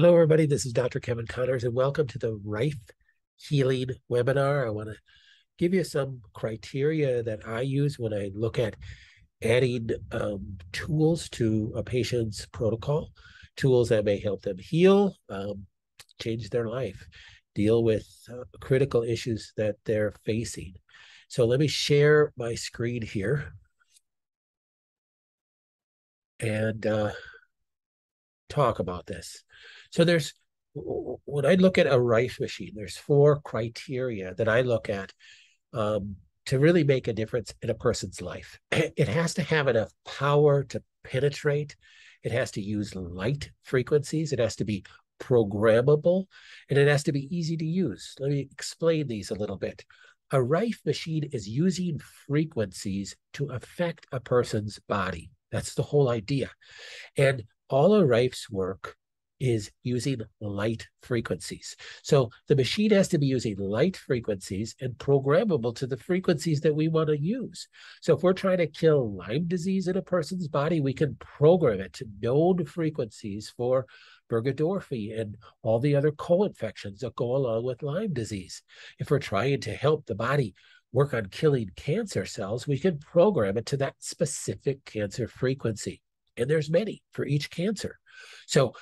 Hello, everybody. This is Dr. Kevin Connors, and welcome to the Rife Healing webinar. I want to give you some criteria that I use when I look at adding tools to a patient's protocol, tools that may help them heal, change their life, deal with critical issues that they're facing. So let me share my screen here and talk about this. So when I look at a Rife machine, there's four criteria that I look at to really make a difference in a person's life. It has to have enough power to penetrate. It has to use light frequencies. It has to be programmable, and it has to be easy to use. Let me explain these a little bit. A Rife machine is using frequencies to affect a person's body. That's the whole idea. And all of Rife's work is using light frequencies. So the machine has to be using light frequencies and programmable to the frequencies that we want to use. So if we're trying to kill Lyme disease in a person's body, we can program it to known frequencies for Burgdorferi and all the other co-infections that go along with Lyme disease. If we're trying to help the body work on killing cancer cells, we can program it to that specific cancer frequency. And there's many for each cancer. So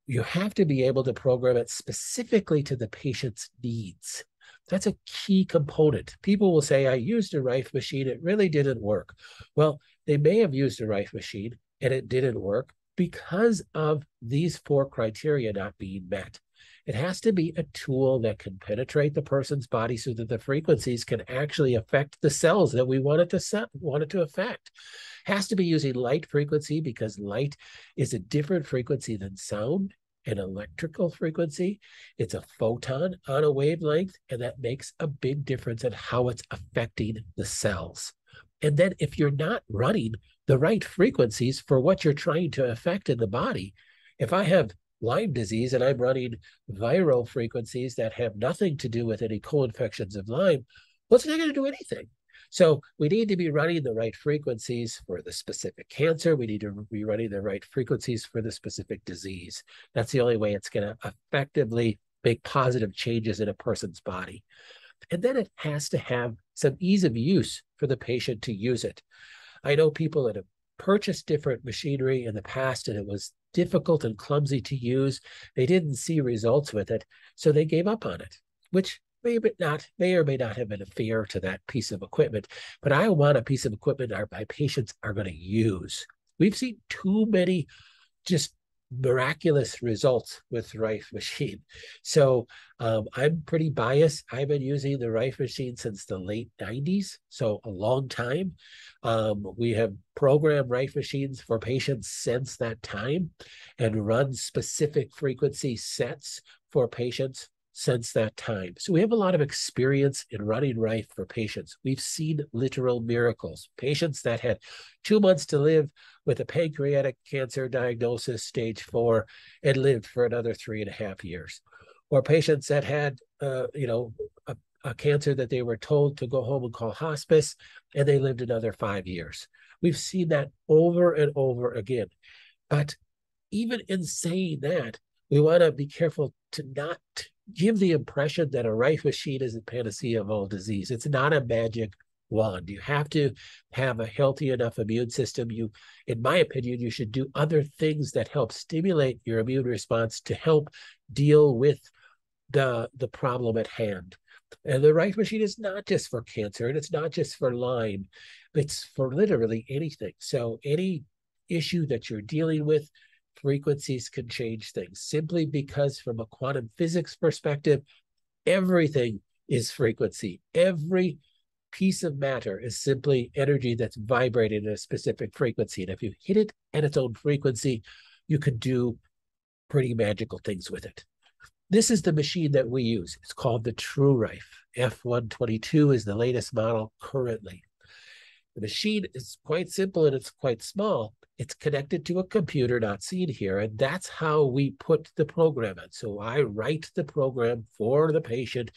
you have to be able to program it specifically to the patient's needs. That's a key component. People will say, I used a Rife machine, it really didn't work. Well, they may have used a Rife machine and it didn't work because of these four criteria not being met. It has to be a tool that can penetrate the person's body so that the frequencies can actually affect the cells that we want it to affect. Has to be using light frequency because light is a different frequency than sound, an electrical frequency. It's a photon on a wavelength, and that makes a big difference in how it's affecting the cells. And then if you're not running the right frequencies for what you're trying to affect in the body, if I have Lyme disease and I'm running viral frequencies that have nothing to do with any co-infections of Lyme, well, it's not going to do anything. So we need to be running the right frequencies for the specific cancer. We need to be running the right frequencies for the specific disease. That's the only way it's going to effectively make positive changes in a person's body. And then it has to have some ease of use for the patient to use it. I know people that have purchased different machinery in the past and it was difficult and clumsy to use. They didn't see results with it, so they gave up on it, which may or may not have been fair to that piece of equipment. But I want a piece of equipment my patients are going to use. We've seen too many just miraculous results with Rife machine. So I'm pretty biased. I've been using the Rife machine since the late 90s, so a long time. We have programmed Rife machines for patients since that time and run specific frequency sets for patients since that time. So we have a lot of experience in running Rife for patients. We've seen literal miracles. Patients that had 2 months to live with a pancreatic cancer diagnosis, stage 4, and lived for another 3.5 years. Or patients that had, a cancer that they were told to go home and call hospice, and they lived another 5 years. We've seen that over and over again. But even in saying that, we want to be careful to not give the impression that a Rife machine is a panacea of all disease. It's not a magic wand. You have to have a healthy enough immune system. In my opinion, you should do other things that help stimulate your immune response to help deal with the problem at hand. And the Rife machine is not just for cancer, and it's not just for Lyme. It's for literally anything. So any issue that you're dealing with, frequencies can change things simply because from a quantum physics perspective, everything is frequency. Every piece of matter is simply energy that's vibrating at a specific frequency. And if you hit it at its own frequency, you can do pretty magical things with it. This is the machine that we use. It's called the True Rife. F122 is the latest model currently. The machine is quite simple and it's quite small. It's connected to a computer not seen here, and that's how we put the program in. So I write the program for the patient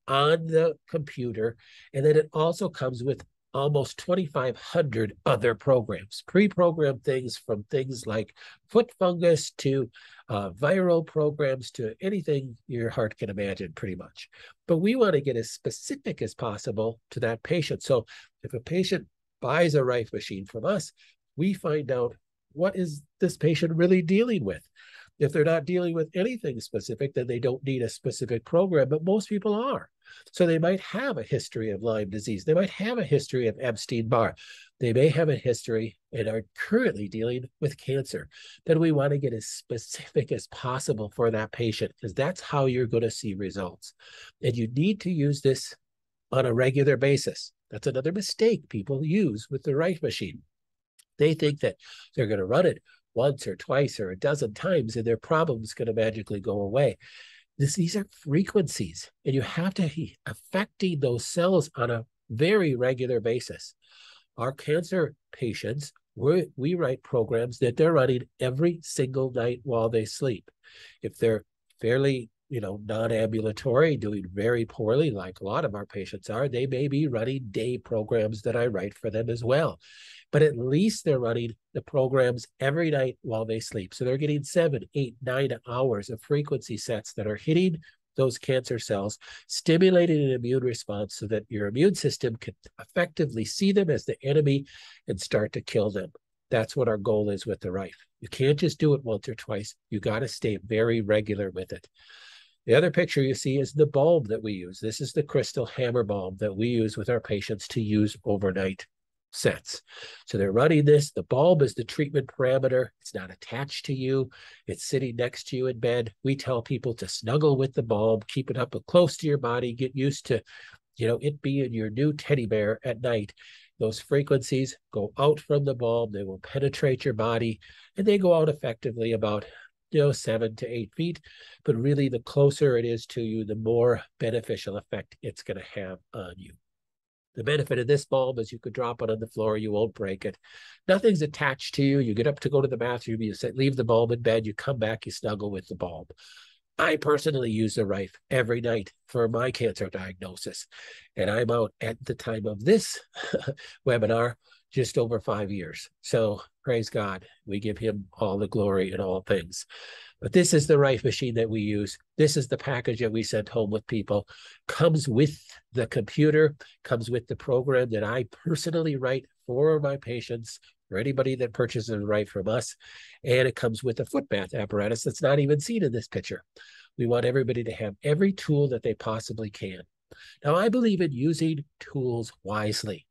on the computer, and then it also comes with almost 2,500 other programs, pre-programmed things from things like foot fungus to viral programs to anything your heart can imagine, pretty much. But we want to get as specific as possible to that patient. So if a patient buys a Rife machine from us, we find out what is this patient really dealing with. If they're not dealing with anything specific, then they don't need a specific program, but most people are. So they might have a history of Lyme disease. They might have a history of Epstein-Barr. They may have a history and are currently dealing with cancer. Then we want to get as specific as possible for that patient, because that's how you're going to see results. And you need to use this on a regular basis. That's another mistake people use with the Rife machine. They think that they're going to run it once or twice or a dozen times and their problem's going to magically go away. These are frequencies, and you have to be affecting those cells on a very regular basis. Our cancer patients, we write programs that they're running every single night while they sleep. If they're fairly non-ambulatory, doing very poorly, like a lot of our patients are, they may be running day programs that I write for them as well. But at least they're running the programs every night while they sleep. So they're getting 7, 8, 9 hours of frequency sets that are hitting those cancer cells, stimulating an immune response so that your immune system can effectively see them as the enemy and start to kill them. That's what our goal is with the Rife. You can't just do it once or twice. You got to stay very regular with it. The other picture you see is the bulb that we use. This is the crystal hammer bulb that we use with our patients to use overnight sets. So they're running this. The bulb is the treatment parameter. It's not attached to you. It's sitting next to you in bed. We tell people to snuggle with the bulb, keep it up close to your body, get used to, it being your new teddy bear at night. Those frequencies go out from the bulb. They will penetrate your body, and they go out effectively about 7 to 8 feet. But really, the closer it is to you, the more beneficial effect it's going to have on you. The benefit of this bulb is you could drop it on the floor. You won't break it. Nothing's attached to you. You get up to go to the bathroom. You leave the bulb in bed. You come back. You snuggle with the bulb. I personally use the Rife every night for my cancer diagnosis. And I'm out at the time of this webinar just over 5 years. So praise God. We give him all the glory in all things. But this is the Rife machine that we use. This is the package that we sent home with people. Comes with the computer, comes with the program that I personally write for my patients, for anybody that purchases a Rife from us. And it comes with a foot bath apparatus that's not even seen in this picture. We want everybody to have every tool that they possibly can. Now, I believe in using tools wisely.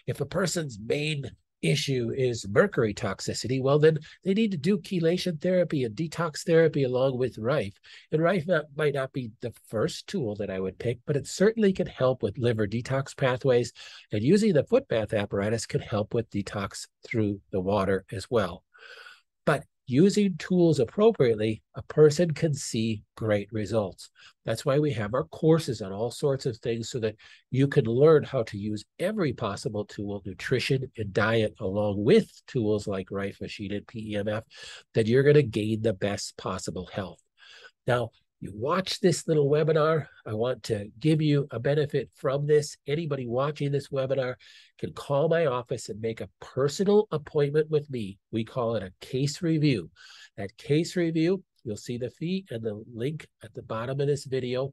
If a person's main issue is mercury toxicity, well, then they need to do chelation therapy and detox therapy along with Rife. And Rife might not be the first tool that I would pick, but it certainly can help with liver detox pathways. And using the foot bath apparatus can help with detox through the water as well. But using tools appropriately, a person can see great results. That's why we have our courses on all sorts of things so that you can learn how to use every possible tool, nutrition and diet, along with tools like Rife Machine and PEMF, that you're going to gain the best possible health. Now, you watch this little webinar. I want to give you a benefit from this. Anybody watching this webinar can call my office and make a personal appointment with me. We call it a case review. That case review, you'll see the fee and the link at the bottom of this video.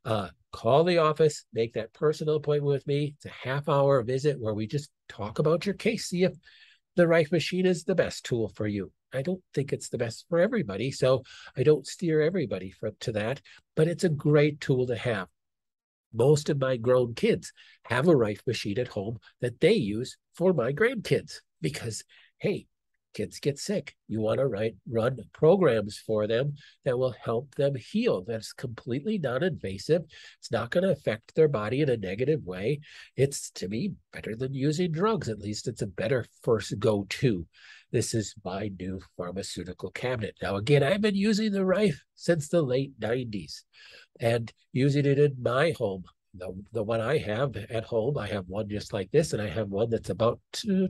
Call the office, make that personal appointment with me. It's a half-hour visit where we just talk about your case, see if the Rife machine is the best tool for you. I don't think it's the best for everybody, so I don't steer everybody to that, but it's a great tool to have. Most of my grown kids have a Rife machine at home that they use for my grandkids because, hey, kids get sick. You want to run programs for them that will help them heal. That's completely non-invasive. It's not going to affect their body in a negative way. It's, to me, better than using drugs. At least it's a better first go-to. This is my new pharmaceutical cabinet. Now, again, I've been using the Rife since the late 90s and using it in my home. The one I have at home, I have one just like this, and I have one that's about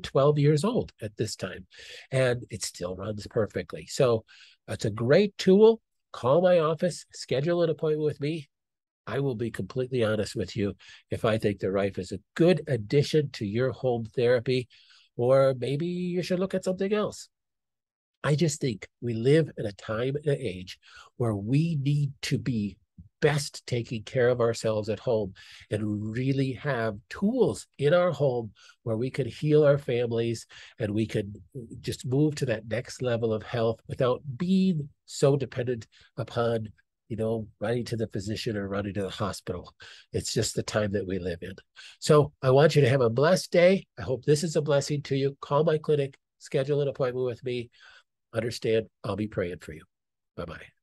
12 years old at this time, and it still runs perfectly. So it's a great tool. Call my office, schedule an appointment with me. I will be completely honest with you if I think the Rife is a good addition to your home therapy, or maybe you should look at something else. I just think we live in a time and an age where we need to be best taking care of ourselves at home and really have tools in our home where we can heal our families and we can just move to that next level of health without being so dependent upon, running to the physician or running to the hospital. It's just the time that we live in. So I want you to have a blessed day. I hope this is a blessing to you. Call my clinic, schedule an appointment with me. Understand, I'll be praying for you. Bye-bye.